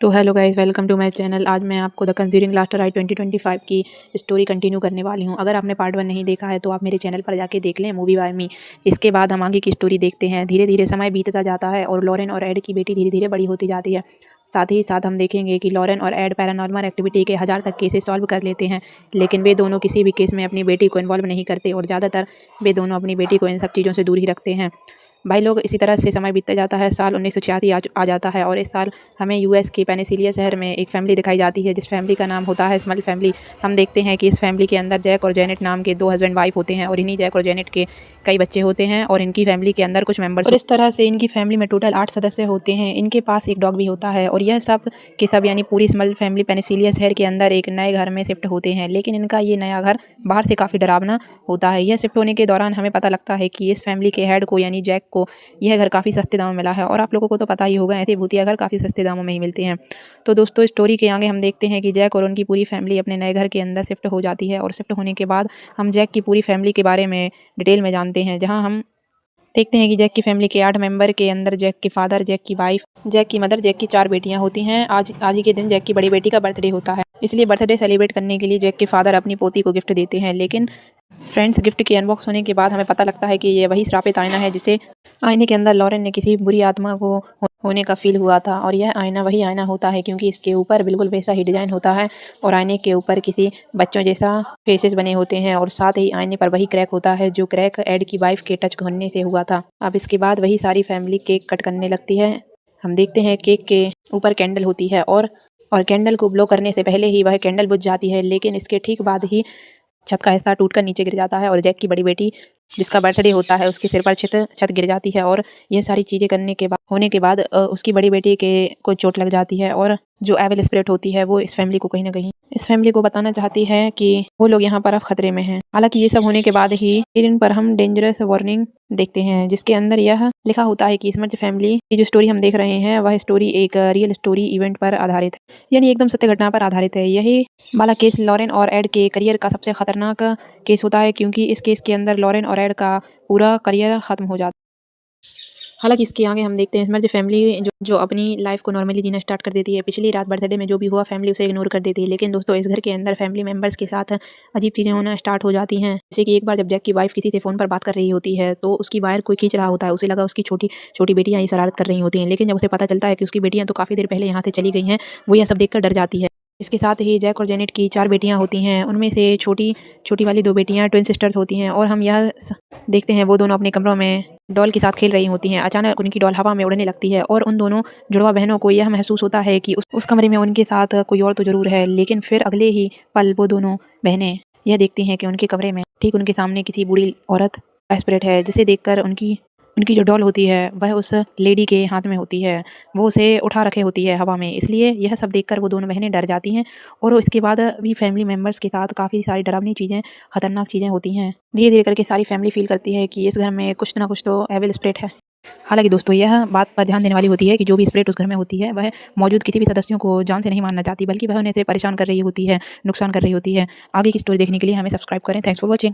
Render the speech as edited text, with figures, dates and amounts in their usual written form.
तो hello guys, welcome to my channel. आज मैं आपको द कंज्यूरिंग लास्ट राइड 2025 की स्टोरी कंटिन्यू करने वाली हूं। अगर आपने पार्ट 1 नहीं देखा है तो आप मेरे चैनल पर जाके देख लें, मूवी बाय मी। इसके बाद हम आगे की स्टोरी देखते हैं। धीरे धीरे समय बीतता जाता है और लॉरेन और एड की बेटी धीरे धीरे बड़ी होती जाती है। साथ ही साथ हम देखेंगे कि लॉरेन और एड पैरानॉर्मल एक्टिविटी के 1000 तक केसेस सॉल्व कर लेते हैं, लेकिन वे दोनों किसी भी केस में अपनी बेटी को इन्वॉल्व नहीं करते और ज़्यादातर वे दोनों अपनी बेटी को इन सब चीज़ों से दूर ही रखते हैं। भाई लोग, इसी तरह से समय बीतता जाता है। साल 1986 आ जाता है और इस साल हमें यूएस के पेनिसिलिया शहर में एक फैमिली दिखाई जाती है, जिस फैमिली का नाम होता है स्मॉल फैमिली। हम देखते हैं कि इस फैमिली के अंदर जैक और जेनेट नाम के 2 हस्बैंड वाइफ होते हैं और इन्हीं जैक और जेनेट के कई बच्चे होते हैं और इनकी फैमिली के अंदर कुछ मेंबर्स और इस तरह से इनकी फैमिली में टोटल 8 सदस्य होते हैं। इनके पास एक डॉग भी होता है और यह सब के सब यानी पूरी स्मॉल फैमिली पेनिसिलिया शहर के अंदर एक नए घर में शिफ्ट होते हैं, लेकिन इनका ये नया घर बाहर से काफ़ी डरावना होता है। यह शिफ्ट होने के दौरान हमें पता लगता है कि इस फैमिली के हेड को यानी जैक को यह घर काफ़ी सस्ते दामों में मिला है और आप लोगों को तो पता ही होगा, ऐसे भूतिया घर काफ़ी सस्ते दामों में ही मिलते हैं। तो दोस्तों, स्टोरी के आगे हम देखते हैं कि जैक और उनकी पूरी फैमिली अपने नए घर के अंदर शिफ्ट हो जाती है और शिफ्ट होने के बाद हम जैक की पूरी फैमिली के बारे में डिटेल में जानते हैं, जहां हम देखते हैं कि जैक की फैमिली के 8 मेंबर के अंदर जैक के फादर, जैक की वाइफ, जैक की मदर, जैक की 4 बेटियां होती हैं। आज ही के दिन जैक की बड़ी बेटी का बर्थडे होता है, इसलिए बर्थडे सेलिब्रेट करने के लिए जैक के फादर अपनी पोती को गिफ्ट देते हैं। लेकिन फ्रेंड्स, गिफ्ट के अनबॉक्स होने के बाद हमें पता लगता है कि ये वही श्रापित आईना है जिसे आईने के अंदर लॉरेन ने किसी बुरी आत्मा को होने का फील हुआ था। और यह आईना वही आईना होता है क्योंकि इसके ऊपर बिल्कुल वैसा ही डिजाइन होता है और आईने के ऊपर किसी बच्चों जैसा फेसेस बने होते हैं और साथ ही आईने पर वही क्रैक होता है जो क्रैक एड की वाइफ के टच करने से हुआ था। अब इसके बाद वही सारी फैमिली केक कट करने लगती है। हम देखते हैं केक के ऊपर कैंडल होती है और कैंडल को ब्लो करने से पहले ही वह कैंडल बुझ जाती है, लेकिन इसके ठीक बाद ही छत का हिस्सा टूटकर नीचे गिर जाता है और जैक की बड़ी बेटी जिसका बर्थडे होता है उसके सिर पर छत गिर जाती है। और यह सारी चीज़ें करने के बाद होने के बाद उसकी बड़ी बेटी के को चोट लग जाती है और जो एविल स्पिरिट होती है वो इस फैमिली को कहीं ना कहीं इस फैमिली को बताना चाहती है कि वो लोग यहाँ पर अब खतरे में हैं। हालांकि ये सब होने के बाद ही स्क्रीन पर हम डेंजरस वार्निंग देखते हैं, जिसके अंदर यह लिखा होता है कि स्मर्ज फैमिली की जो स्टोरी हम देख रहे हैं वह स्टोरी एक रियल स्टोरी इवेंट पर आधारित है, यानी एकदम सत्य घटना पर आधारित है। यही वाला केस लॉरेन और एड के करियर का सबसे खतरनाक केस होता है, क्योंकि इस केस के अंदर लॉरेन और एड का पूरा करियर खत्म हो जाता है। हालांकि इसके आगे हम देखते हैं स्मर्ज फैमिली जो अपनी लाइफ को नॉर्मली जीना स्टार्ट कर देती है। पिछली रात बर्थडे में जो भी हुआ फैमिली उसे इग्नोर कर देती है, लेकिन दोस्तों इस घर के अंदर फैमिली मेंबर्स के साथ अजीब चीज़ें होना स्टार्ट हो जाती हैं। जैसे कि एक बार जब जैक की वाइफ किसी से फ़ोन पर बात कर रही होती है तो उसकी वायर कोई खींच रहा होता है। उसे लगा उसकी छोटी छोटी बेटियाँ ये शरारत कर रही होती हैं, लेकिन जब उसे पता चलता है कि उसकी बेटियाँ तो काफ़ी देर पहले यहाँ से चली गई हैं, वो यह सब देखकर डर जाती है। इसके साथ ही जैक और जेनेट की 4 बेटियां होती हैं, उनमें से छोटी वाली 2 बेटियां ट्विन सिस्टर्स होती हैं और हम यह देखते हैं वो दोनों अपने कमरों में डॉल के साथ खेल रही होती हैं। अचानक उनकी डॉल हवा में उड़ने लगती है और उन दोनों जुड़वा बहनों को यह महसूस होता है कि उस कमरे में उनके साथ कोई और तो ज़रूर है। लेकिन फिर अगले ही पल वो दोनों बहनें यह देखती हैं कि उनके कमरे में ठीक उनके सामने किसी बूढ़ी औरत का स्पिरिट है, जिसे देखकर उनकी जो डॉल होती है वह उस लेडी के हाथ में होती है। वो उसे उठा रखे होती है हवा में, इसलिए यह सब देखकर वो दोनों बहनें डर जाती हैं और इसके बाद भी फैमिली मेम्बर्स के साथ काफ़ी सारी डरावनी चीज़ें, खतरनाक चीज़ें होती हैं। धीरे धीरे करके सारी फैमिली फील करती है कि इस घर में कुछ ना कुछ तो एविल स्पिरिट है। हालांकि दोस्तों यह बात पर ध्यान देने वाली होती है कि जो भी स्पिरिट उस घर में होती है वह मौजूद किसी भी सदस्यों को जान से नहीं मारना चाहती, बल्कि वह उन्हें परेशान कर रही होती है, नुकसान कर रही होती है। आगे की स्टोरी देखने के लिए हमें सब्सक्राइब करें। Thanks for watching.